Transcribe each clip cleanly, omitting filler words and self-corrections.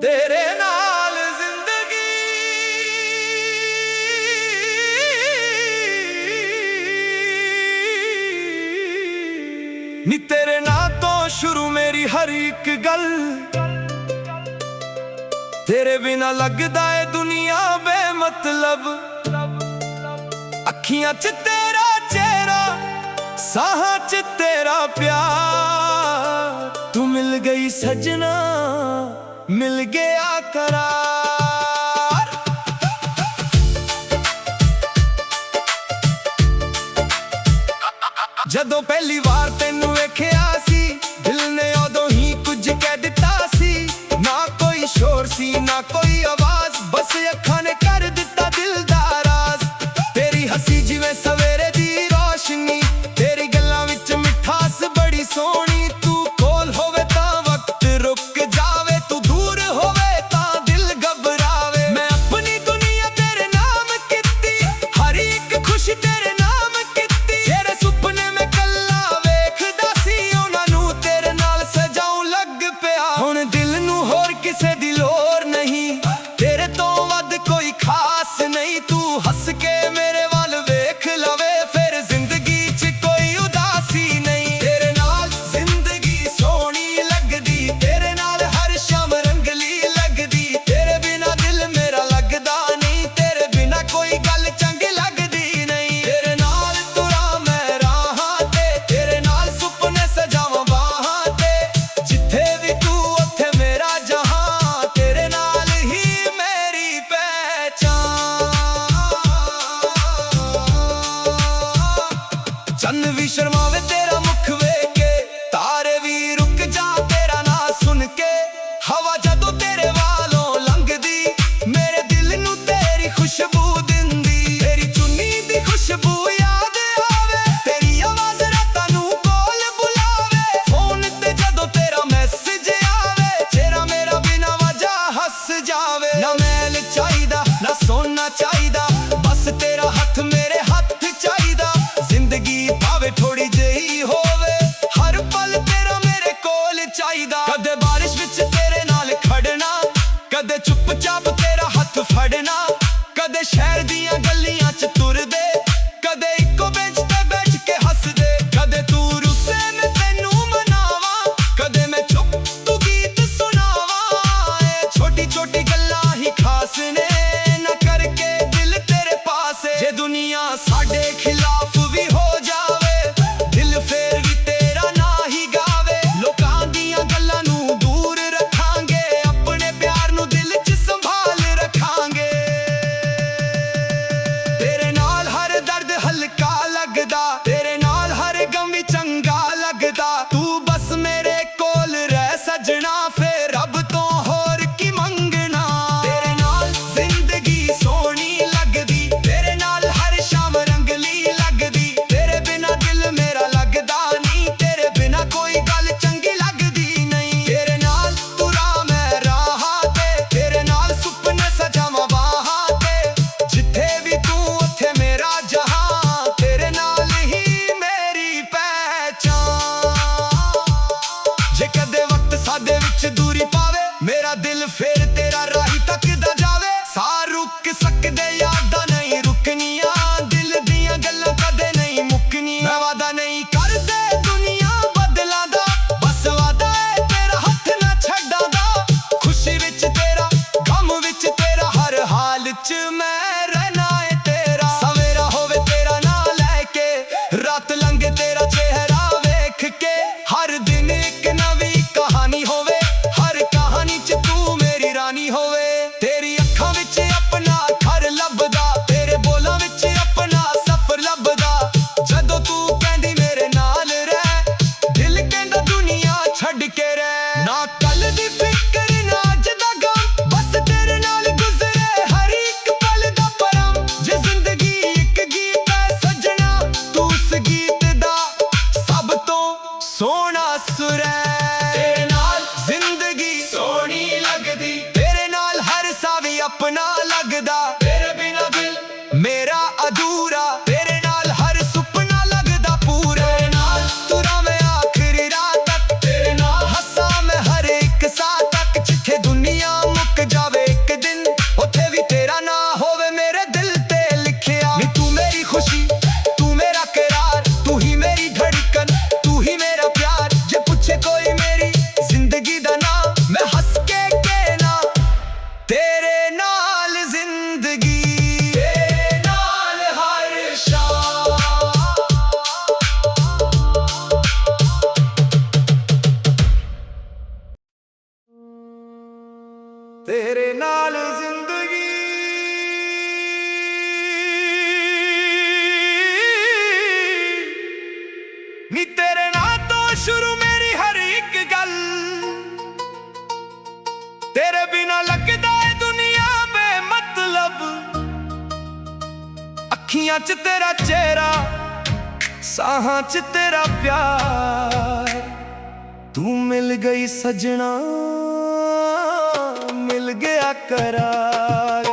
तेरे नाल जिंदगी नी तेरे ना तो शुरू मेरी हर एक गल। तेरे बिना लगदा है दुनिया बेमतलब। अखियां च तेरा चेहरा, साहां च तेरा प्यार। तू मिल गई सजना, मिल गया करार। जदों पहली बार तेनू वेखिया सी, दिल ने उदों ही कुछ कह दिता सी। ना कोई शोर सी ना कोई आवाज, बस अखां ने कर दिता दिल दा राज। तेरी हसी जिवें सवेरे दी रोशनी, तेरी गल्लां विच मिठास बड़ी सोहनी। तू कोल होवे तां वक्त रुक जावे, तू दूर होवे तां दिल घबरावे। मैं अपनी दुनिया तेरे नाम कीती, हर एक खुशी तेरे नाम कीती। जेड़े सुपने में कल्ला वेखदा सी, उन्हां नूं तेरे नाल सजाऊं लग पिया। हुण दिल नूं होर किसे दी लोड़ नहीं, तेरे तो वध कोई खास नहीं। तू हंस के मेरे वाल वेख लवे, फिर जिंदगी च कोई उदासी नहीं। तेरे नाल जिंदगी सोहनी लगदी, तेरे नाल हर शाम रंगली लगदी। तेरे बिना दिल मेरा लगदा नहीं, तेरे बिना कोई गल चंगी लगदी नहीं। तेरे नाल तुरा मैं राहां ते, तेरे नाल सुपने सजावां बाहां ते। जिथे भी तू उत्थे मेरा जहां, तेरे नाल ही मेरी पहचान। चन्न भी शर्मावे तेरा मुख वेख के, तारे भी रुक जा तेरा ना सुन के। हवा जदों तेरे वालों लंघदी, मेरे दिल नूं तेरी खुशबू दिंदी। तेरी चुन्नी दी खुशबू याद आवे, तेरी आवाज़ रातां नूं कोल बुलावे। फोन ते जदों तेरा मैसेज आवे, चेहरा मेरा बिना वजह हस जावे। ना मैल चाहिदा ना सोना चाहिदा, बस तेरा हथ मेरे हथ चाहिदा। जिंदगी भावे थोड़ी जही होवे, हर पल तेरा मेरे कोल चाहिदा। कदे बारिश विच तेरे नाल खड़ना, कदे चुपचाप तेरा हथ फड़ना। कदे शहर दियां गलियां च तुरदे, कदे इक्को बेंच ते बैठ के हसदे। कदे तू रुस्से मैं तैनू मनावा, कदे मैं चुप तू गीत सुनावा। छोटी छोटी गल्लां ही खास ने, ना करके दिल तेरे पास है। जे दुनिया साडे खिलाफ भी हो जावे, दिल फेर भी तेरा ना ही गावे। लोकां दियां गल्लां नूं दूर रखांगे, अपने प्यार नूं दिल च संभाल रखांगे। तेरे नाल हर दर्द हल्का लगदा, तेरे नाल हर गम भी चंगा लगदा। तू बस मेरे कोल रह सजना, फिर रब तो होर की मंगना। तेरे नाल जिंदगी सोहनी लगदी, तेरे नाल हर शाम रंगली लगदी। तेरे बिना दिल मेरा लगदा नहीं, तेरे बिना कोई गल चंगी लगदी नहीं। तेरे नाल तुरा मैं राहां ते, तेरे नाल सुपने सजावां बाहां ते। जिथे भी तू उत्थे मेरा जहां, तेरे नाल ही मेरी पहचान। जे कदे वक्त साडे विच दूरी पावे, मेरा दिल फिर तेरा राही तकदा जावे। साह रुक सकदे यादां नहीं रुकनियां, दिल दियां गल्लां कदे नहीं मुकनियां। मैं वादा नहीं करदे दुनिया बदलां दा, बस वादा है तेरा हथ ना छड्डां दा। खुशी विच तेरा गम विच तेरा, हर हाल च मैं रहना है तेरा। सवेरा होवे तेरा नाम लैके, रात लंघे तेरा चेहरा वेख के। हर दिन एक नवी कहानी होवे, हर कहानी च तू मेरी रानी होवे। तेरी अखां विच अपना घर लभदा, तेरे बोलां विच अपना सफर लभदा। जदों तू कहंदी मेरे नाल रह, दिल कहंदा दुनिया छड्ड के रह। ना कल दी फिकर ना अज दा गम, बस तेरे नाल गुजरे हर एक पल दा परम। जे जिंदगी एक गीत है सजना, तू उस गीत दा सब तो सोहना सुर है। तेरे नाल जिंदगी सोहनी लगदी, तेरे नाल हर सा भी अपना लगदा। तेरे बिना दिल मेरा अधूरा, तेरे नाल हर सुपना लगदा पूरा। तेरे नाल तुरा मैं आखिरी रात तक, तेरे नाल हंसा मैं हर एक साथ तक। जिथे दुनिया तेरे नाल जिंदगी नी तेरे नाल तो शुरू मेरी हर एक गल तेरे बिना लगदा है दुनिया बेमतलब अखियां च तेरा चेहरा साहां च तेरा प्यार तू मिल गई सजना मिल गया करार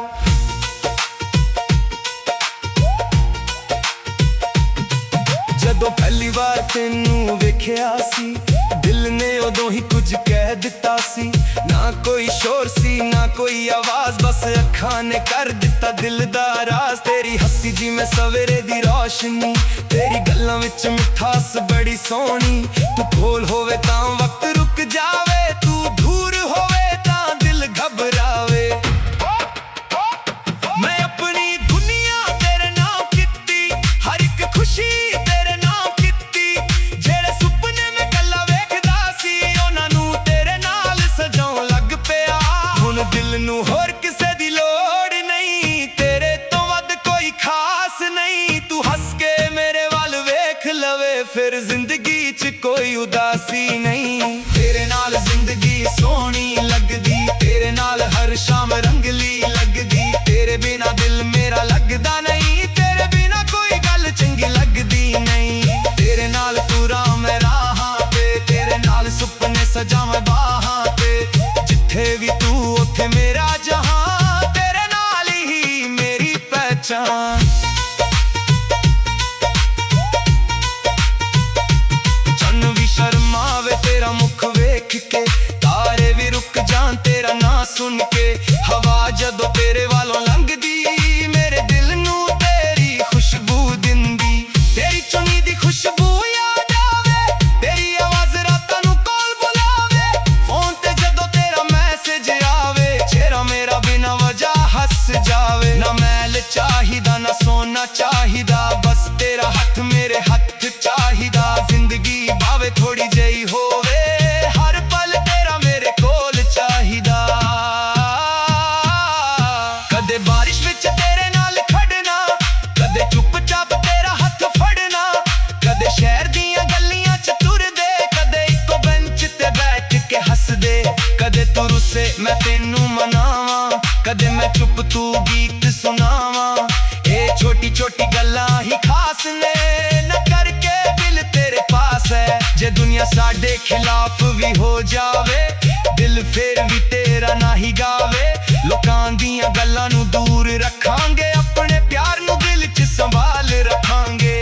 ਜਦੋਂ ਪਹਿਲੀ ਵਾਰ ਤੈਨੂੰ ਵੇਖਿਆ ਸੀ ਦਿਲ ਨੇ ਉਦੋਂ ਹੀ ਕੁਝ ਕਹਿ ਦਿੱਤਾ ਸੀ ਨਾ ਕੋਈ ਸ਼ੋਰ ਸੀ ਨਾ ਕੋਈ ਆਵਾਜ਼ ਬਸ ਅੱਖਾਂ ਨੇ ਕਰ ਦਿੱਤਾ ਦਿਲ ਦਾ ਰਾਜ਼ ਤੇਰੀ ਹੱਸੀ ਜਿਵੇਂ ਸਵੇਰੇ ਦੀ ਰੋਸ਼ਨੀ ਤੇਰੀ ਗੱਲਾਂ ਵਿੱਚ ਮਿਠਾਸ ਬੜੀ ਸੋਹਣੀ ਤੂੰ ਕੋਲ ਹੋਵੇ ਤਾਂ ਵਕਤ ਰੁਕ ਜਾਵੇ ਤੂੰ ਦੂਰ ਹੋਵੇ ਤਾਂ ਦਿਲ ਘਬਰਾਵੇ ਮੈਂ ਆਪਣੀ ਦੁਨੀਆ ਤੇਰੇ ਨਾਮ ਕੀਤੀ ਹਰ ਇੱਕ ਖੁਸ਼ੀ ਦਿਲ ਨੂੰ ਹੋਰ ਕਿਸੇ ਦੀ ਲੋੜ ਨਹੀਂ ਤੇਰੇ ਤੋਂ ਵੱਧ ਕੋਈ ਖਾਸ ਨਹੀਂ ਤੂੰ ਹੱਸ ਕੇ ਮੇਰੇ ਵੱਲ ਵੇਖ ਲਵੇ ਫਿਰ ਜ਼ਿੰਦਗੀ 'ਚ ਕੋਈ ਉਦਾਸੀ ਨਹੀਂ ਤੇਰੇ ਨਾਲ ਜ਼ਿੰਦਗੀ ਸੋਹਣੀ ਲੱਗਦੀ ਤੇਰੇ ਨਾਲ ਹਰ ਸ਼ਾਮ ਰੰਗਲੀ ਲੱਗਦੀ ਤੇਰੇ ਬਿਨਾ ਦਿਲ ਮੇਰਾ ਲੱਗਦਾ ਨਹੀਂ ਤੇਰੇ ਬਿਨਾ ਕੋਈ ਗੱਲ ਚੰਗੀ ਲੱਗਦੀ ਨਹੀਂ ਤੇਰੇ ਨਾਲ ਤੁਰਾਂ ਮੈਂ ਰਾਹਾਂ ਤੇ ਤੇਰੇ ਨਾਲ ਸੁਪਨੇ ਸਜਾਵਾਂ ਬਾਹਾਂ ਤੇ ਜਿੱਥੇ ਵੀ ਤੂੰ ਉੱਥੇ ਮੇਰਾ ਜਹਾਂ ਤੇਰੇ ਨਾਲ ਹੀ ਮੇਰੀ ਪਹਿਚਾਨ ਚੰਨ ਵੀ ਸ਼ਰਮਾਵੇ ਤੇਰਾ ਮੁਖ ਵੇਖ ਕੇ ਤਾਰੇ ਵੀ ਰੁਕ ਜਾਣ ਤੇਰਾ ਨਾਂ ਸੁਣ ਕੇ ਹਵਾ ਜਦੋਂ ਤੇਰੇ ਵੱਲੋਂ ਲੰਘਦੀ ਮੇਰੇ ਦਿਲ ਨੂੰ ਤੇਰੀ ਖੁਸ਼ਬੂ ਦਿੰਦੀ ਤੇਰੀ ਚੁੰਨੀ ਦੀ ਖੁਸ਼ਬੂ ਯਾਦ ਆਵੇ ਤੇਰੀ ਆਵਾਜ਼ ਰਾਤਾਂ ਨੂੰ ਕੋਲ ਬੁਲਾਵੇ ਫੋਨ ਤੇ ਜਦੋਂ ਤੇਰਾ ਮੈਸੇਜ ਆਵੇ ਚਿਹਰਾ ਮੇਰਾ ਬਿਨਾਂ ਵਜ੍ਹਾ ਹੱਸ ਜਾਵੇ ਨਾ ਮੈਲ ਚਾਹੀਦਾ ਨਾ ਸੋਨਾ ਚਾਹੀਦਾ ਬਸ ਤੇਰਾ ਹੱਥ ਮੇਰੇ ਹੱਥ ਚਾਹੀਦਾ ਜ਼ਿੰਦਗੀ ਭਾਵੇਂ ਥੋੜੀ ਜਿਹੀ ਹੋਵੇ ਹਰ ਪਲ ਤੇਰਾ ਮੇਰੇ ਕੋਲ ਚਾਹੀਦਾ ਕਦੇ ਬਾਰਿਸ਼ ਵਿੱਚ ਤੇਰੇ ਨਾਲ ਖੜਨਾ ਕਦੇ ਚੁੱਪਚਾਪ ਤੇਰਾ ਹੱਥ ਫੜਨਾ ਕਦੇ ਸ਼ਹਿਰ ਦੀਆਂ ਗਲੀਆਂ 'ਚ ਤੁਰਦੇ ਕਦੇ ਇੱਕੋ ਬੈਂਚ ਤੇ ਬੈਠ ਕੇ ਹੱਸਦੇ ਕਦੇ ਤੂੰ ਰੁੱਸੇ ਮੈਂ ਤੈਨੂੰ ਮਨਾਵਾਂ ਕਦੇ ਮੈਂ ਚੁੱਪ ਤੂੰ ਗੀਤ ਸੁਣਾਵਾਂ ਇਹ ਛੋਟੀ ਛੋਟੀ ਗੱਲਾਂ ਹੀ ਖਾਸ ਨੇ ਨਾ ਕਰਕੇ ਦਿਲ ਤੇਰੇ ਪਾਸ ਹੈ ਜੇ ਦੁਨੀਆ ਸਾਡੇ ਖਿਲਾਫ ਵੀ ਹੋ ਜਾਵੇ ਦਿਲ ਫੇਰ ਵੀ ਤੇਰਾ ਨਾ ਹੀ ਗਾਵੇ ਲੋਕਾਂ ਦੀਆਂ ਗੱਲਾਂ ਨੂੰ ਦੂਰ ਰੱਖਾਂਗੇ ਆਪਣੇ ਪਿਆਰ ਨੂੰ ਦਿਲ 'ਚ ਸੰਭਾਲ ਰੱਖਾਂਗੇ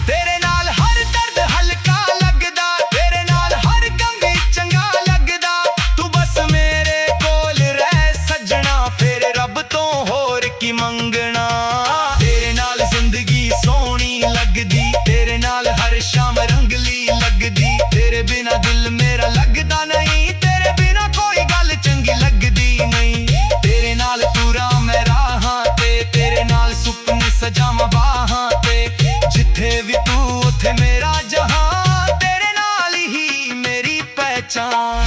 ਤੇਰੇ ਨਾਲ ਹਰ ਦਰਦ ਹਲਕਾ ਲੱਗਦਾ ਤੇਰੇ ਨਾਲ ਹਰ ਗਮ ਵੀ ਚੰਗਾ ਲੱਗਦਾ ਤੂੰ ਬਸ ਮੇਰੇ ਕੋਲ ਰਹਿ ਸੱਜਣਾ ਫਿਰ ਰੱਬ ਤੋਂ ਹੋਰ ਕੀ ਮੰਗਣਾ ਤੇਰੇ ਨਾਲ ਜ਼ਿੰਦਗੀ ਸੋਹਣੀ ਲੱਗਦੀ ਤੇਰੇ ਨਾਲ ਹਰ ਸ਼ਾਮ ਰੰਗਲੀ ਲੱਗਦੀ ਤੇਰੇ ਬਿਨਾ ਦਿਲ ਮੇਰਾ ਲੱਗਦਾ ਨਹੀਂ ਤੇਰੇ ਬਿਨਾ ਕੋਈ ਗੱਲ ਚੰਗੀ ਲੱਗਦੀ ਨਹੀਂ ਤੇਰੇ ਨਾਲ ਤੁਰਾਂ ਮੈਂ ਰਾਹਾਂ ਤੇ ਤੇਰੇ ਨਾਲ ਸੁਪਨੇ ਸਜਾਵਾਂ ਬਾਹਾਂ ਤੇ ਜਿੱਥੇ ਵੀ ਤੂੰ ਉੱਥੇ ਮੇਰਾ ਜਹਾਂ ਤੇਰੇ ਨਾਲ ਹੀ ਮੇਰੀ ਪਹਿਚਾਨ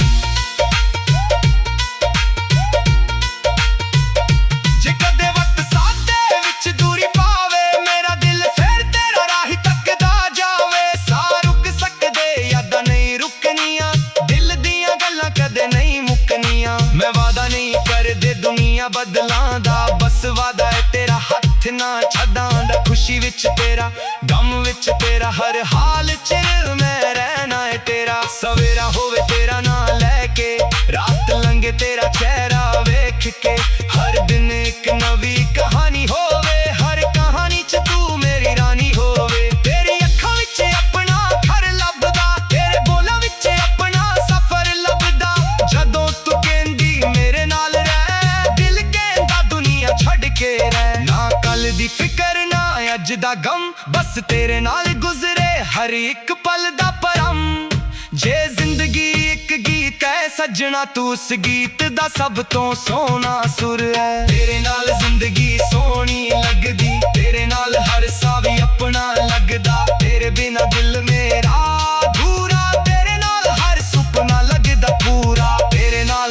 ਜੇ ਕਦੇ ਵਕਤ ਸਾਡੇ ਵਿੱਚ ਦੂਰੀ ਪਾਵੇ ਮੇਰਾ ਦਿਲ ਫਿਰ ਤੇਰਾ ਰਾਹੀ ਤੱਕਦਾ ਜਾਵੇ ਸਾਹ ਰੁਕ ਸਕਦੇ ਯਾਦਾਂ ਨਹੀਂ ਰੁਕਣੀਆਂ ਦਿਲ ਦੀਆਂ ਗੱਲਾਂ ਕਦੇ ਨਹੀਂ ਮੁੱਕਣੀਆਂ ਮੈਂ ਵਾਦਾ ਨਹੀਂ ਕਰਦੇ ਦੁਨੀਆ ਬਦਲਾਂ ਦਾ ਬਸ ਵਾਦਾ ਹੈ ਤੇਰਾ ਹੱਥ ਨਾ ਛੱਡਾਂ ਦਾ ਖੁਸ਼ੀ ਵਿੱਚ ਤੇਰਾ ਗਮ ਵਿੱਚ ਤੇਰਾ ਹਰ ਹਾਲ 'ਚ ਮੈਂ ਰਹਿਣਾ ਹੈ ਤੇਰਾ ਸਵੇਰਾ ਹੋਵੇ ਤੇਰਾ ਨਾਂ ਲੈ ਕੇ ਰਾਤ ਲੰਘੇ ਤੇਰਾ ਚਿਹਰਾ ਵੇਖ ਕੇ ਹਰ ਦਿਨ ਇੱਕ ਨਵੀਂ ਕਹਾਣੀ ਹੋਵੇ ਹਰ ਕਹਾਣੀ 'ਚ ਤੂੰ ਮੇਰੀ ਰਾਣੀ ਹੋਵੇ ਤੇਰੀ ਅੱਖਾਂ ਵਿੱਚ ਆਪਣਾ ਘਰ ਲੱਭਦਾ ਤੇਰੇ ਬੋਲਾਂ ਵਿੱਚ ਆਪਣਾ ਸਫ਼ਰ ਲੱਭਦਾ ਜਦੋਂ ਤੂੰ ਕਹਿੰਦੀ ਮੇਰੇ ਨਾਲ ਰਹਿ ਦਿਲ ਕਹਿੰਦਾ ਦੁਨੀਆ ਛੱਡ ਕੇ ਰਹਿ ਨਾ ਕੱਲ ਦੀ ਫਿਕਰ ਨਾ ਅੱਜ ਦਾ ਗਮ ਬਸ ਤੇਰੇ ਨਾਲ ਗੁਜ਼ਰੇ ਹਰ ਇੱਕ ਪਲ ਦਾ ਪਰਮ ਜੇ ਜ਼ਿੰਦਗੀ ਇੱਕ ਗੀਤ ਹੈ ਸੱਜਣਾ ਤੂੰ ਉਸ ਗੀਤ ਦਾ ਸਭ ਤੋਂ ਸੋਹਣਾ ਸੁਰ ਹੈ ਤੇਰੇ ਨਾਲ ਜ਼ਿੰਦਗੀ ਸੋਹਣੀ ਲੱਗਦੀ ਤੇਰੇ ਨਾਲ ਹਰ ਸਾਹ ਵੀ ਆਪਣਾ ਲੱਗਦਾ ਤੇਰੇ ਬਿਨਾ ਦਿਲ ਮੇਰਾ ਅਧੂਰਾ ਤੇਰੇ ਨਾਲ ਹਰ ਸੁਪਨਾ ਲੱਗਦਾ ਪੂਰਾ ਤੇਰੇ ਨਾਲ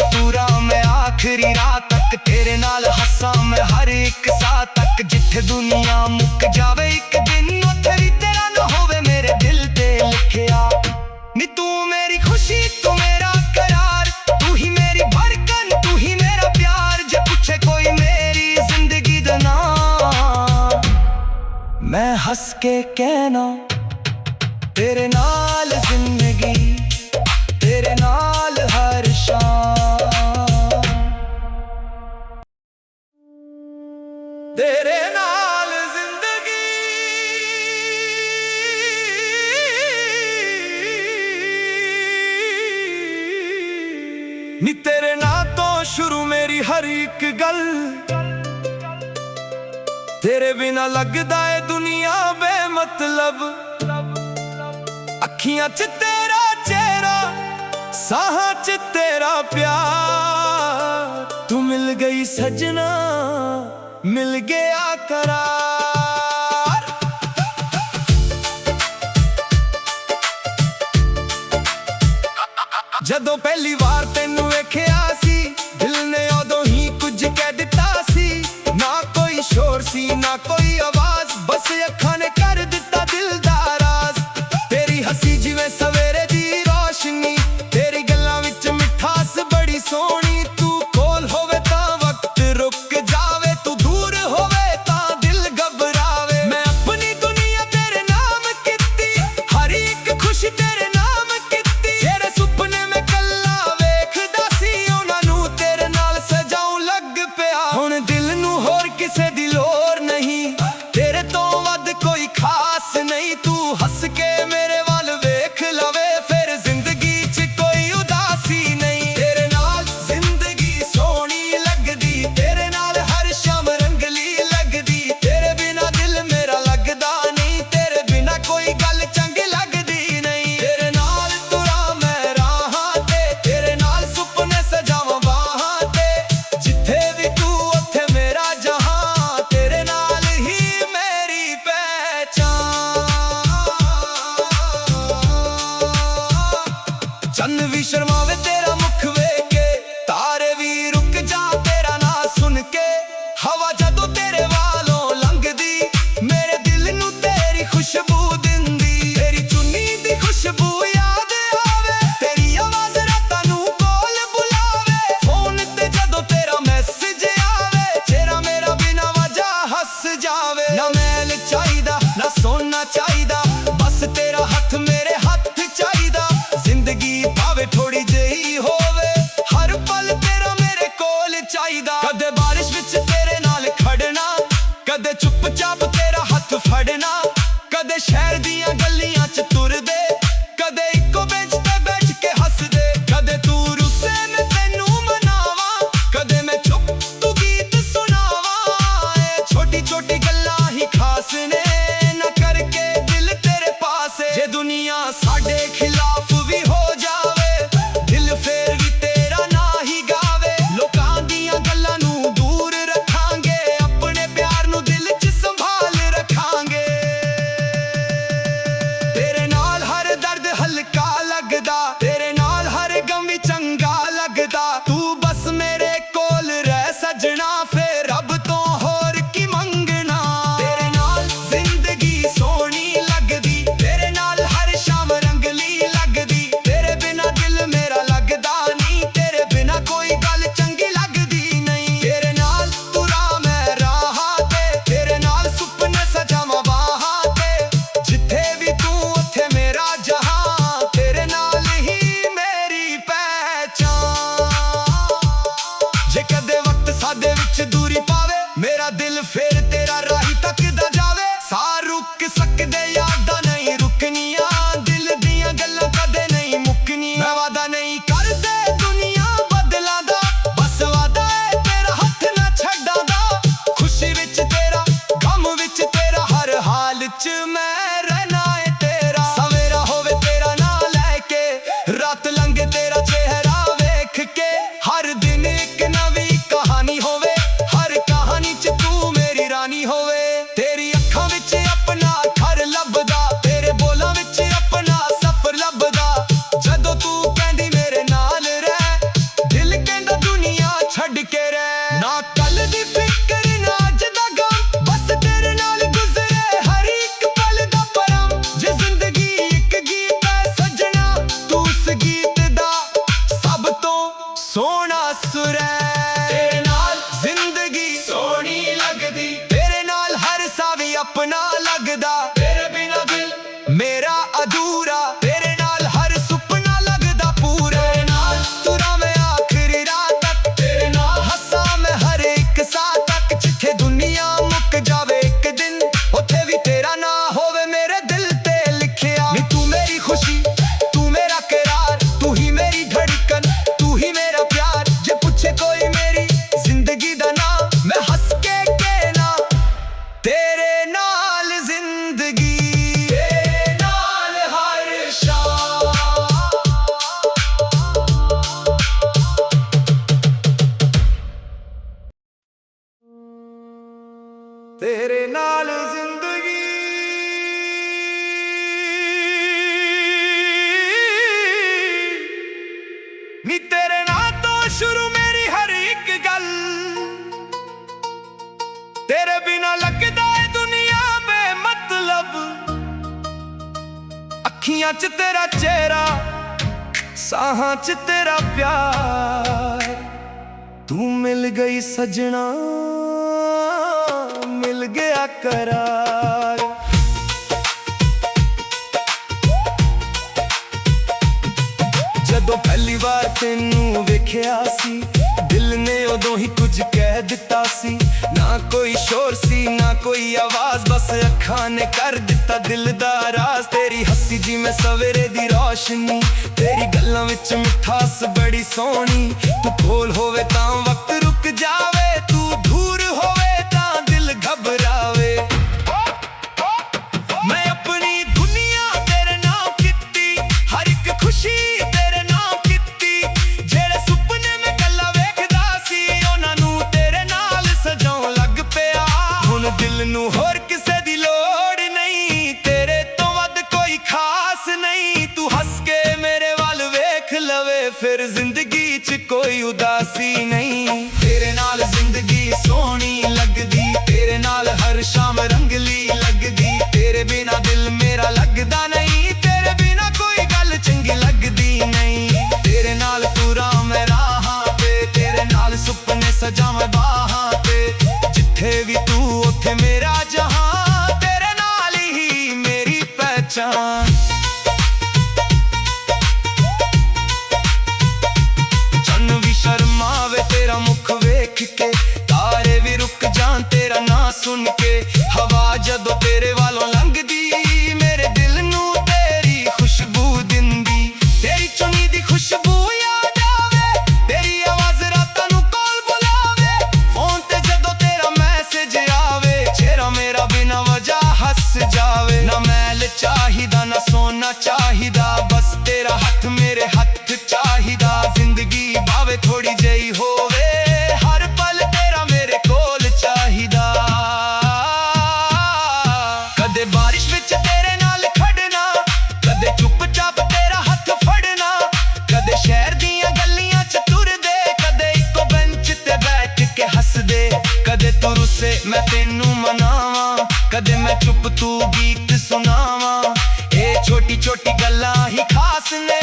ਜਿੱਥੇ ਦੁਨੀਆ ਮੁੱਕ ਜਾਵੇ ਇੱਕ ਦਿਨ ਉੱਥੇ ਵੀ ਤੇਰਾ ਨਾ ਹੋਵੇ ਮੇਰੇ ਦਿਲ ਤੇ ਲਿਖਿਆ। ਨੀ ਤੂੰ ਮੇਰੀ ਖੁਸ਼ੀ ਤੂੰ ਮੇਰਾ करार, तू ही मेरी धड़कन तू ही मेरा प्यार। जे पूछे कोई मेरी जिंदगी दा नाम, मैं हंस के कहना तेरे नाल जिंदगी, तेरे नाल हर शाम, तेरे नाल जिंदगी, नी तेरे ना तो शुरू मेरी हर एक गल, तेरे बिना लगदा है दुनिया बेमतलब। अखियां च तेरा चेहरा, साहां च तेरा प्यार, तू मिल गई सजना मिल गया करार। ਜਦੋਂ ਪਹਿਲੀ ਵਾਰ ਤੈਨੂੰ ਵੇਖਿਆ ਸੀ ਦਿਲ ਨੇ ਉਦੋਂ ਹੀ ਕੁਝ ਕਹਿ ਦਿੱਤਾ ਸੀ। ਨਾ ਕੋਈ ਸ਼ੋਰ ਸੀ ਨਾ ਕੋਈ ਆਵਾਜ਼, ਬਸ ਅੱਖਾਂ ਨੇ ਕਰ ਦਿੱਤਾ ਦਿਲ ਦਾ ਰਾਜ਼। ਤੇਰੀ ਹੱਸੀ ਜਿਵੇਂ ਸਵੇਰੇ ਦੀ ਰੋਸ਼ਨੀ, ਤੇਰੀ ਗੱਲਾਂ ਵਿੱਚ ਮਿਠਾਸ ਬੜੀ ਸੋਹਣੀ। ਤੂੰ ਕੋਲ ਹੋਵੇ ਤਾਂ ਵਕਤ ਰੁਕ ਜਾਵੇ, ਤੂੰ ਦੂਰ ਹੋਵੇ ਤਾਂ ਦਿਲ ਘਬਰਾਵੇ। ਮੈਂ ਆਪਣੀ ਦੁਨੀਆ ਤੇਰੇ ਨਾਮ ਕੀਤੀ, ਹਰ ਇੱਕ ਖੁਸ਼ੀ ਤੇਰੇ ਨਾਮ ਕੀਤੀ। ਜਿਹੜੇ ਸੁਪਨੇ ਮੈਂ ਕੱਲਾ ਵੇਖਦਾ ਸੀ ਉਹਨਾਂ ਨੂੰ ਤੇਰੇ ਨਾਲ ਸਜਾਉਣ ਲੱਗ ਪਿਆ। ਹੁਣ ਦਿਲ ਨੂੰ ਹੋਰ ਕਿਸੇ ਦੀ ਲੋੜ ਨਹੀਂ, ਤੇਰੇ ਤੋਂ ਵੱਧ ਕੋਈ ਖਾਸ ਨਹੀਂ। ਤੂੰ ਹੱਸ ਕੇ ਮੇਰੇ ਵੱਲ ਵੇਖ ਲਵੇ ਫਿਰ ਜ਼ਿੰਦਗੀ 'ਚ ਕੋਈ ਉਦਾਸੀ ਨਹੀਂ। ਤੇਰੇ ਨਾਲ ਜ਼ਿੰਦਗੀ ਸੋਹਣੀ ਲੱਗਦੀ, ਤੇਰੇ ਨਾਲ ਹਰ ਸ਼ਾਮ ਰੰਗਲੀ ਲੱਗਦੀ। ਤੇਰੇ ਬਿਨਾ ਦਿਲ ਮੇਰਾ ਲੱਗਦਾ ਨਹੀਂ, ਤੇਰੇ ਬਿਨਾ ਕੋਈ ਗੱਲ ਚੰਗੀ ਲੱਗਦੀ ਨਹੀਂ। ਤੇਰੇ ਨਾਲ ਤੁਰਾਂ ਮੈਂ ਰਾਹਾਂ ਤੇ, ਤੇਰੇ ਨਾਲ ਸੁਪਨੇ ਸਜਾਵਾਂ ਬਾਹਾਂ ਤੇ। ਜਿੱਥੇ ਵੀ ਤੂੰ ਉੱਥੇ ਮੇਰਾ ਜਹਾਂ, ਤੇਰੇ ਨਾਲ ਹੀ ਮੇਰੀ ਪਹਿਚਾਨ। ਚੰਨ ਵੀ ਸ਼ਰਮਾਵੇ ਤੇਰਾ ਮੁਖ ਵੇਖ ਕੇ, ਤਾਰੇ ਵੀ ਰੁਕ ਜਾ ਤੇਰਾ ਨਾਂ ਸੁਣ ਕੇ। ਹਵਾ ਜਦੋਂ ਤੇਰੇ ਵਾਲੋਂ ਲੰਘਦੀ, ਮੇਰੇ ਦਿਲ ਨੂੰ ਤੇਰੀ ਖੁਸ਼ਬੂ ਦਿੰਦੀ। ਤੇਰੀ ਚੁੰਨੀ ਦੀ ਖੁਸ਼ਬੂ ਯਾਦ ਆਵੇ, ਤੇਰੀ ਆਵਾਜ਼ ਰਾਤਾਂ ਨੂੰ ਕੋਲ ਬੁਲਾਵੇ। ਫੋਨ ਤੇ ਜਦੋਂ ਤੇਰਾ ਮੈਸੇਜ ਆਵੇ, ਚਿਹਰਾ ਮੇਰਾ ਬਿਨਾਂ ਵਜ੍ਹਾ ਹੱਸ ਜਾਵੇ। ਨਾ ਮੈਲ ਚਾਹੀਦਾ ਨਾ ਸੋਨਾ ਚਾਹੀਦਾ, ਬਸ ਤੇਰਾ ਹੱਥ ਮੇਰੇ ਹੱਥ ਚਾਹੀਦਾ। ਜ਼ਿੰਦਗੀ ਭਾਵੇਂ ਥੋੜੀ ਜਿਹੀ ਹੋਵੇ, ਹਰ ਪਲ ਤੇਰਾ ਮੇਰੇ ਕੋਲ ਚਾਹੀਦਾ। ਕਦੇ ਬਾਰਿਸ਼ ਵਿੱਚ ਤੇਰੇ ਨਾਲ ਖੜਨਾ, ਕਦੇ ਚੁੱਪਚਾਪ ਤੇਰਾ ਹੱਥ ਫੜਨਾ। ਕਦੇ ਸ਼ਹਿਰ ਦੀਆਂ ਗਲੀਆਂ 'ਚ ਤੁਰਦੇ, ਕਦੇ ਇੱਕੋ ਬੈਂਚ ਤੇ ਬੈਠ ਕੇ ਹੱਸਦੇ। ਕਦੇ ਤੂੰ ਰੁੱਸੇ ਮੈਂ ਤੈਨੂੰ ਮਨਾਵਾਂ, ਕਦੇ ਮੈਂ ਚੁੱਪ ਤੂੰ ਗੀਤ ਸੁਣਾਵਾਂ। ਇਹ ਛੋਟੀ ਛੋਟੀ ਗੱਲਾਂ ਹੀ ਖਾਸ ਨੇ, ਨਾ ਕਰਕੇ ਦਿਲ ਤੇਰੇ ਪਾਸ ਏ। ਜੇ ਦੁਨੀਆ ਸਾਡੇ ਖਿਲਾਫ ਵੀ ਹੋ ਜਾਵੇ, ਦਿਲ ਫੇਰ ਵੀ ਤੇਰਾ ਨਾਂ ਹੀ ਗਾਵੇ। ਲੋਕਾਂ ਦੀਆਂ ਗੱਲਾਂ ਨੂੰ ਦੂਰ ਰੱਖਾਂਗੇ, ਆਪਣੇ ਪਿਆਰ ਨੂੰ ਦਿਲ 'ਚ ਸੰਭਾਲ ਰੱਖਾਂਗੇ। ਤੇਰੇ ਨਾਲ ਹਰ ਦਰਦ ਹਲਕਾ ਲੱਗਦਾ, ਤੇਰੇ ਨਾਲ ਹਰ ਗਮ ਵੀ ਚੰਗਾ ਲੱਗਦਾ। ਤੂੰ ਬਸ ਮੇਰੇ ਕੋਲ ਰਹਿ ਸਜਣਾ, ਫੇਰ ਰੱਬ ਤੋਂ ਹੋਰ ਕੀ ਮੰਗਣਾ। ਤੇਰੇ ਨਾਲ ਜ਼ਿੰਦਗੀ ਸੋਹਣੀ ਲੱਗਦੀ, ਤੇਰੇ ਨਾਲ ਹਰ ਸ਼ਾਮ ਰੰਗਲੀ ਲੱਗਦੀ। ਤੇਰੇ ਬਿਨਾ ਦਿਲ ਮੇਰਾ ਲੱਗਦਾ ਨਹੀਂ, ਤੇਰੇ ਬਿਨਾ ਕੋਈ ਗੱਲ ਚੰਗੀ ਲੱਗਦੀ ਨਹੀਂ। ਤੇਰੇ ਨਾਲ ਤੁਰਾਂ ਮੈਂ ਰਾਹਾਂ ਤੇ, ਤੇਰੇ ਨਾਲ ਸੁਪਨੇ ਸਜਾਵਾਂ ਬਾਹਾਂ ਤੇ। ਜਿੱਥੇ ਵੀ ਤੂੰ ਉੱਥੇ ਮੇਰਾ ਜਹਾਂ, ਤੇਰੇ ਨਾਲ ਹੀ ਮੇਰੀ ਪਹਿਚਾਨ। सोना सुरै तेरे नाल जिंदगी सोहनी लगदी तेरे नाल हर सावी अपना लगदा तेरे बिना दिल मेरा अधूरा तेरे नाल हर सुपना लगदा पूरा तेरे नाल तुरा मैं आखिरी रात तक तेरे नाल हंसा मैं हर एक साथ तक जिथे दुनिया मुक जावे एक दिन उथे भी तेरा ना होवे मेरे दिल ते लिखिया नी तू मेरी खुशी तू मेरा करार तू ही मेरी धड़कन तू ही मेरा प्यार जे पूछे कोई मेरी जिंदगी दा नाम मैं हंस के कहना तेरे नाल जिंदगी तेरे नाल हर शाम तेरे नाल जिंदगी नी तेरे नाल तो शुरू मेरी हर एक गल तेरे बिना लगदा है दुनिया बेमतलब अखियां च तेरा चेहरा साहां च तेरा प्यार तू मिल गई सजना मिल गया करार जदों पहली बार तेनू वेखिया सी दिल ने उदों ही कुछ कह दिता सी ना कोई शोर सी ना कोई आवाज बस अखां ने कर दिता दिल दा राज तेरी हंसी जी मैं सवेरे दी रोशनी तेरी गल्लां विच मिठास बड़ी सोहनी तू कोल होवे तां वक्त रुक जावे तू दूर होवे तां दिल घबरावे मैं अपनी दुनिया तेरे नाम कीती हर एक खुशी तेरे नाम कीती जेड़े सुपने में गल्लां वेखदा सी उन्हां नू तेरे नाल सजाउण लग पिया हुण दिल नू होर किसे दी लोड़ नहीं तेरे तो वध कोई खास नहीं तू हंस के मेरे वाल वेख लवे फिर जिंदगी च कोई उदासी नहीं तेरे नाल जिंदगी सोहनी लगदी तेरे नाल हर शाम रंगली लगदी तेरे बिना दिल मेरा लगदा नहीं तेरे बिना कोई गल चंगी लगदी नहीं तेरे नाल तुरा मैं राहां ते तेरे नाल सुपने सजावां बाहां ते जिथे भी तू उथे मेरा जहां तेरे नाल ही मेरी पहचान चन्न भी शर्मावे तेरा मुख वेख के तारे भी रुक जान तेरा ना सुन के हवा जदों तेरे वालों लंघदी मेरे दिल नू तेरी खुशबू दिंदी तेरी चुनी दी खुशबू याद आवे तेरी आवाज रातां नू कोल बुलावे फोन ते जदों तेरा मैसेज आवे चेहरा मेरा बिना वजह हस जावे ना मैल चाहिदा ना सोना चाहिदा बस तेरा हथ मेरे हथ चाहिदा जिंदगी भावे थोड़ी जही होवे हर पल तेरा मेरे कोल चाहिदा कदे बारिश विच तेरे नाल खड़ना कदे चुपचाप तेरा हथ फड़ना कदे शहर दियां गलियां च तुरदे कदे इको बेंच ते बैठ के हसदे कदे तू रुसे मैं तेनू मनावां कदे मैं चुप तू गीत सुनावां ए छोटी छोटी गल्लां ही खास ने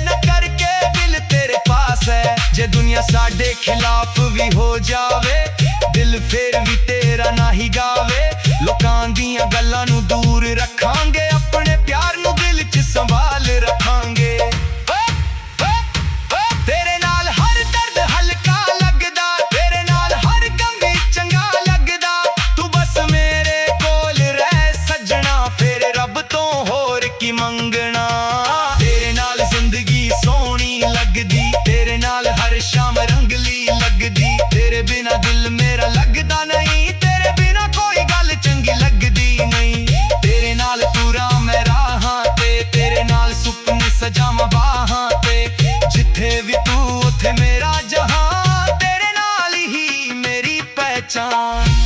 न करके दिल तेरे पास है जे दुनिया साडे खिलाफ भी हो जावे दिल फिर भी तेरा ना ही गावे लोकां दियां गल्लां नू दूर रखांगे अपने प्यार नू दिल च संभाल रखांगे तेरे नाल हर दर्द हल्का लगदा तेरे नाल हर गम भी चंगा लगदा तू बस मेरे कोल रह सजना फिर रब तो होर की मंगना तेरे नाल जिंदगी सोहनी लगदी तेरे नाल हर शाम रंगली लगदी तेरे बिना दिल मेरा लगदा नहीं तेरे बिना कोई गल चंगी लगदी नहीं तेरे नाल तुरा मैं राहां ते तेरे नाल सुपने सजावां बाहां ते जिथे भी तू उथे मेरा जहां तेरे नाल ही मेरी पहचान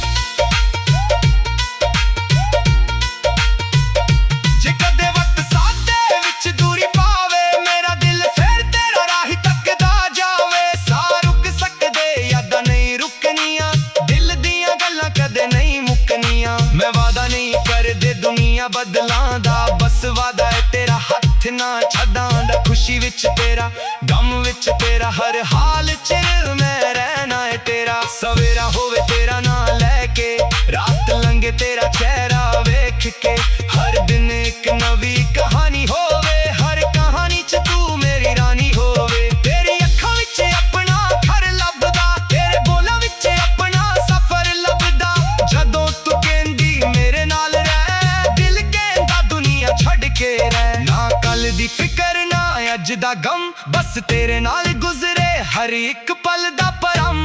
जे कदे वक्त साथ दे विच दूरी पावे मेरा दिल फिर तेरा राही तकदा जावे सा रुक सकदे यादां नहीं रुकनियां दिल दियां गल्लां कदे नहीं मुकनियां मैं वादा नहीं करदे दुनिया बदलां दा बस वादा है तेरा हथ ना छड्डां दा खुशी विच तेरा गम विच तेरा हर हाल चिर मैं रहना है तेरा। सवेरा होवे तेरा ना लैके, रात लंघे तेरा चेहरा वेख के। हर दिन एक नवी कहानी होवे, हर कहानी च तू मेरी रानी होवे। तेरी अखां विच अपना घर लभदा, तेरे बोलां विच अपना सफर लभदा। जदों तू कहंदी मेरे नाल रह, दिल कहंदा दुनिया छड्ड के रह। ना कल दी फिकर ना अज दा गम, बस तेरे नाल गुजरे हर एक पल दा परम।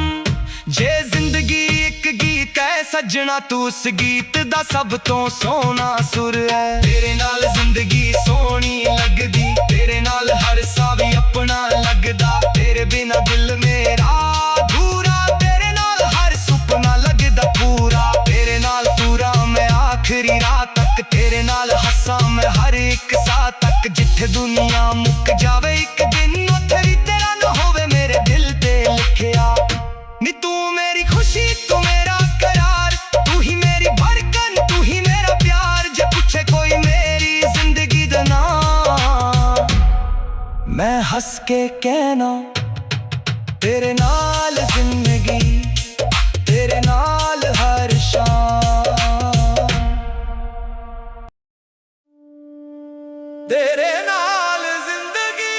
जे जिंदगी एक गीत है सजना, तू उस गीत दा सब तो सोना सुर है। तेरे नाल जिंदगी सोहनी लगदी, तेरे नाल हर सा भी अपना लगदा। तेरे बिना दिल मेरा अधूरा, तेरे नाल हर सुपना लगदा पूरा। तेरे नाल पूरा मैं आखिरी रात तक, तेरे नाल हसा मैं हर एक सा तक। जिथे दुनिया मुक जावे एक दिन, उत्थे भी तेरा ना होवे मेरे दिल ते लिखिया। नी तू मेरी खुशी तू मेरा करार, तू ही मेरी धड़कन तू ही मेरा प्यार। जे पूछे कोई मेरी जिंदगी दा नाम, मैं हंस के कहना तेरे नाल जिंदगी, तेरे नाल हर शाम। तेरे नाल जिंदगी,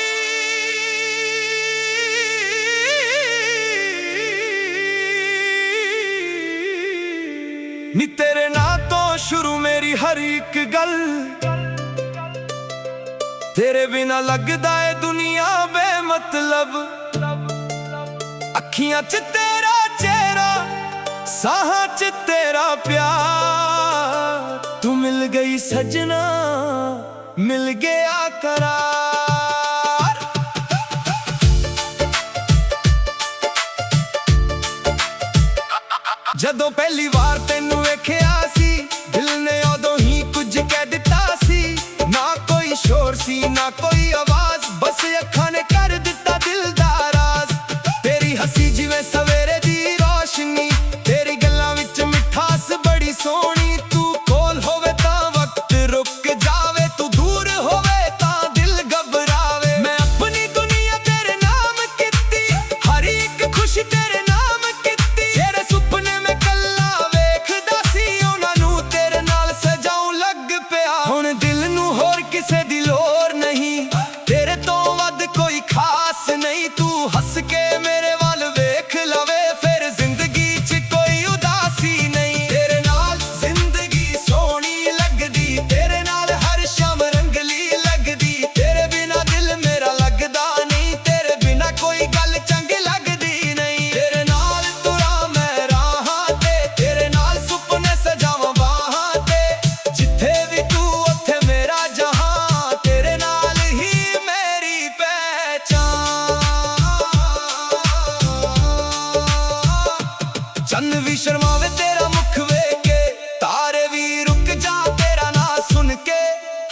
नी तेरे ना तो शुरू मेरी हर एक गल। तेरे बिना लगदा है दुनिया बेमतलब। अखियां च तेरा चेहरा, साहां च तेरा प्यार। तू मिल गई सजना, मिल गया करार। जदों पहली बार तेनू वेखिया सी, दिल ने उदों ही कुछ कह दिता सी। ना कोई शोर सी ना कोई आवाज, बस अखां ने कर दिता दिल दा राज। तेरी हंसी जिवें सवेरे दी रोशनी, तेरी गल्लां विच मिठास बड़ी सोहनी। तू कोल होवे तां वक्त रुक जावे, तू दूर होवे तां दिल घबरावे। मैं अपनी दुनिया तेरे नाम कीती, हर एक खुशी तेरे नाम कीती। तेरे सुपने में कल्ला वेखदा सी, उन्हां नूं तेरे नाल सजाऊं लग पिया। हुण दिल नूं होर किसे दी लोड़ नहीं, तेरे तो वध कोई खास नहीं। तू हंस के मेरे वाल वेख लवे, फिर जिंदगी च कोई उदासी नहीं। तेरे नाल जिंदगी सोहनी लगदी, तेरे नाल हर शाम रंगली लगदी। तेरे बिना दिल मेरा लगदा नहीं, तेरे बिना कोई गल चंगी लगदी नहीं। तेरे नाल तुरा मैं राहां ते, तेरे नाल सुपने सजावां बाहां ते। जिथे भी तू उत्थे मेरा जहां, तेरे नाल ही मेरी पहचान। चन्न भी शर्मावे तेरा मुख वेख के, तारे भी रुक जा तेरा ना सुन के।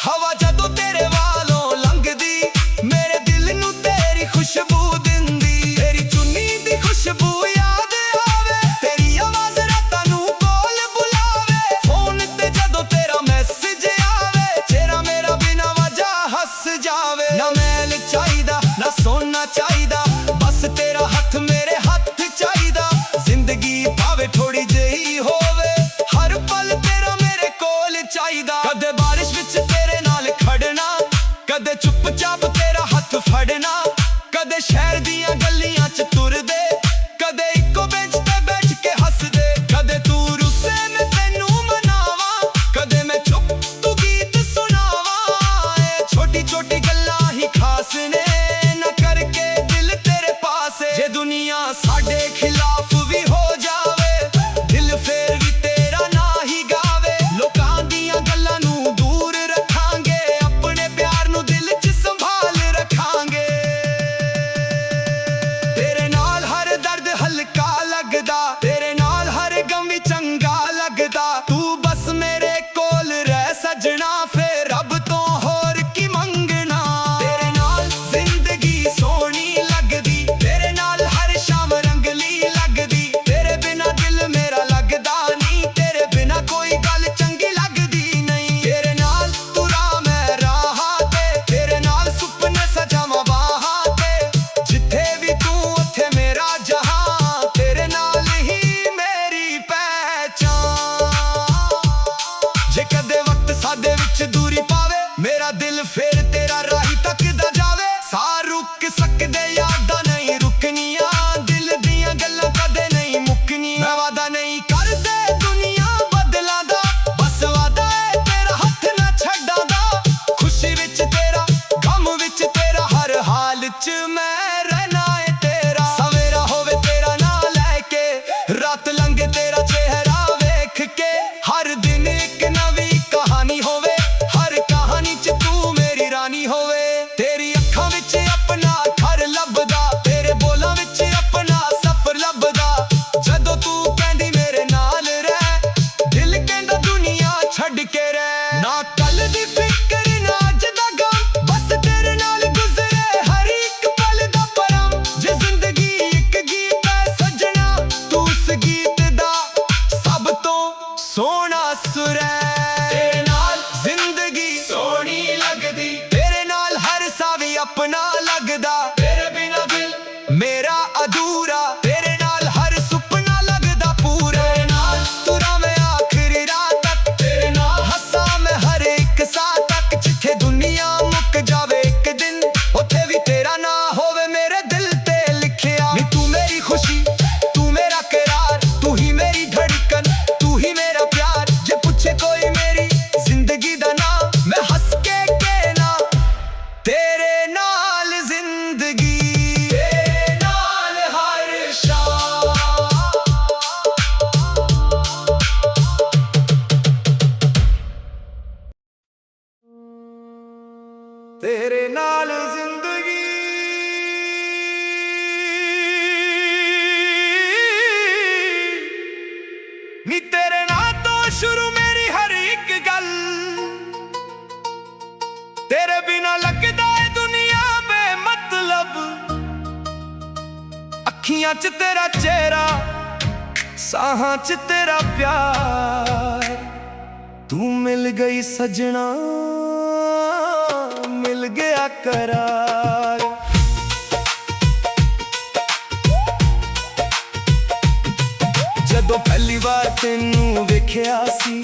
हवा जदों तेरे वालों लंघदी, मेरे दिल नूं तेरी खुशबू दिंदी। तेरी चुन्नी दी खुशबू याद आवे, तेरी आवाज रातां नूं कोल बुलावे। फोन ते जदों तेरा मैसेज आवे, चेहरा मेरा बिना वजह हस जावे। ना मैल चाहीदा ना सोना चाहीदा, बस तेरा हथ मेरे हथ चाहीदा। जिंदगी भावे थोड़ी जही होवे, हर पल तेरा मेरे कोल चाहीदा। कदे बारिश विच तेरे नाल खड़ना, कदे चुपचाप तेरा हथ फड़ना। कदे शहर दियां गलियां च तुरदे, कदे इक्को बेंच ते बैठ के हसदे। कदे तू रुस्से मैं तैनू मनावा, कदे मैं चुप तू गीत सुनावा। छोटी छोटी गल्लां ही खास ने, ना करके दिल तेरे पास है। जे दुनिया साडे खिलाफ भी हो जावे, दिल फेर भी तेरा ना ही गावे। लोकां दियां गल्लां नूं दूर रखांगे, अपने प्यार नूं दिल च संभाल रखांगे। मैं रहना है तेरा। सवेरा होवे तेरा नाम लेके, रात लंघे तेरा चेहरा वेख के। हर दिन एक नवी कहानी होवे, हर कहानी च तू मेरी रानी होवे। तेरी अखां विच अपना घर लभदा, तेरे बोलां विच अपना सफर लभदा। जदों तू कहंदी मेरे नाल रह, दिल कहंदा दुनिया छड्ड के रह। ना कल दी फिकर ना अज दा गम, बस तेरे नाल गुजरे हर एक पल दा परम। जे जिंदगी एक गीत है सजना, तू उस गीत दा सब तो सोहना सुर है। तेरे नाल जिंदगी सोहनी लगदी, तेरे नाल हर सा भी अपना लगदा। तेरे बिना दिल मेरा अधूरा, तेरे नाल हर सुपना लगदा पूरा। तेरे नाल तुरा मैं आखिरी रात तक, तेरे नाल हंसा मैं हर एक साथ तक। जिथे दुनिया मुक जावे एक दिन, उथे भी तेरा ना होवे मेरे दिल ते लिखिया। नी तू मेरी खुशी, तू मेरा करार, तू ही मेरी धड़कन, तू ही मेरा प्यार। जे पूछे कोई मेरी जिंदगी दा नाम, मैं हंस के कहना तेरे नाल जिंदगी, तेरे नाल हर शाम। तेरे नाल जिंदगी नी, तेरे नाल तो शुरू मेरी हर एक गल। तेरे बिना लगदा है दुनिया बेमतलब। अखियां च तेरा चेहरा, साहां च तेरा प्यार। तू मिल गई सजना, मिल गया करार। जदों पहली बार तेनू वेखिया सी,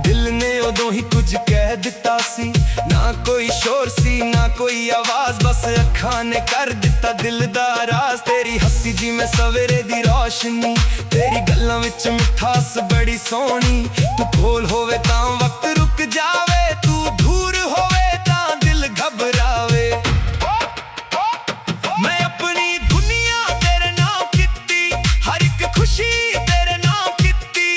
दिल ने उदों ही कुछ कह दिता सी। ना कोई शोर सी ना कोई आवाज, बस अखां ने कर दिता दिल दा राज। तेरी हंसी जी मैं सवेरे दी रोशनी, तेरी गल्लां विच मिठास बड़ी सोहनी। तू कोल होवे तां वक्त रुक जावे, तू दूर होवे तां दिल घबरावे। मैं अपनी दुनिया तेरे नाम कीती, हर एक खुशी तेरे नाम कीती।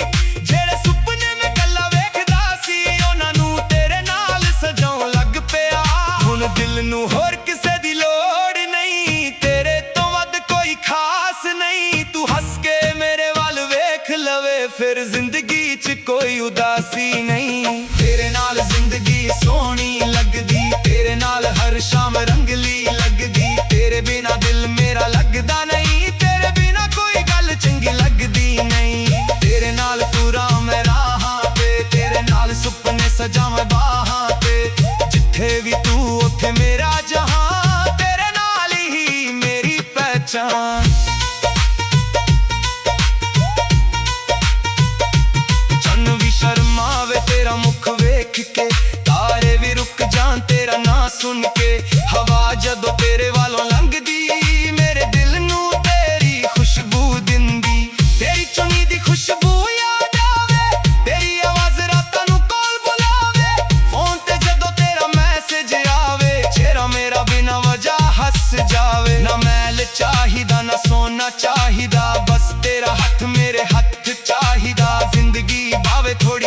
जेड़े सुपने मैं गल्लां वेखदा सी, उन्हां नू तेरे नाल सजाउण लग पिया। हुण दिल नू होर किसे दी लोड़ नहीं, तेरे तो वध कोई खास नहीं। तू हंस के मेरे वल वेख लवे, फिर जिंदगी च कोई उदासी नहीं। तेरे नाल जिंदगी सोहनी लगदी, तेरे नाल हर शाम रंगली लगदी। तेरे बिना दिल मेरा लगदा नहीं, तेरे बिना कोई गल चंगी लगदी नहीं। तेरे नाल तुरा मैं राहां ते, तेरे नाल सुपने सजावां बाहां ते। जिथे भी तू उथे मेरा जहां, तेरे नाल ही मेरी पहचान। चन्न भी शर्मावे तेरा मुख वेख के, तारे भी रुक जान तेरा नां सुन के। हवा जदों तेरे वालों लंघदी, मेरे दिल नू तेरी खुशबू दिंदी। तेरी चुनी दी खुशबू याद आवे, तेरी आवाज रातां नू कोल बुलावे। फोन ते जदों तेरा मैसेज आवे, चेहरा मेरा बिना वजह हस जावे। ना मैल चाहिदा ना सोना चाहिदा, बस तेरा हथ मेरे हथ चाहिदा। जिंदगी भावे थोड़ी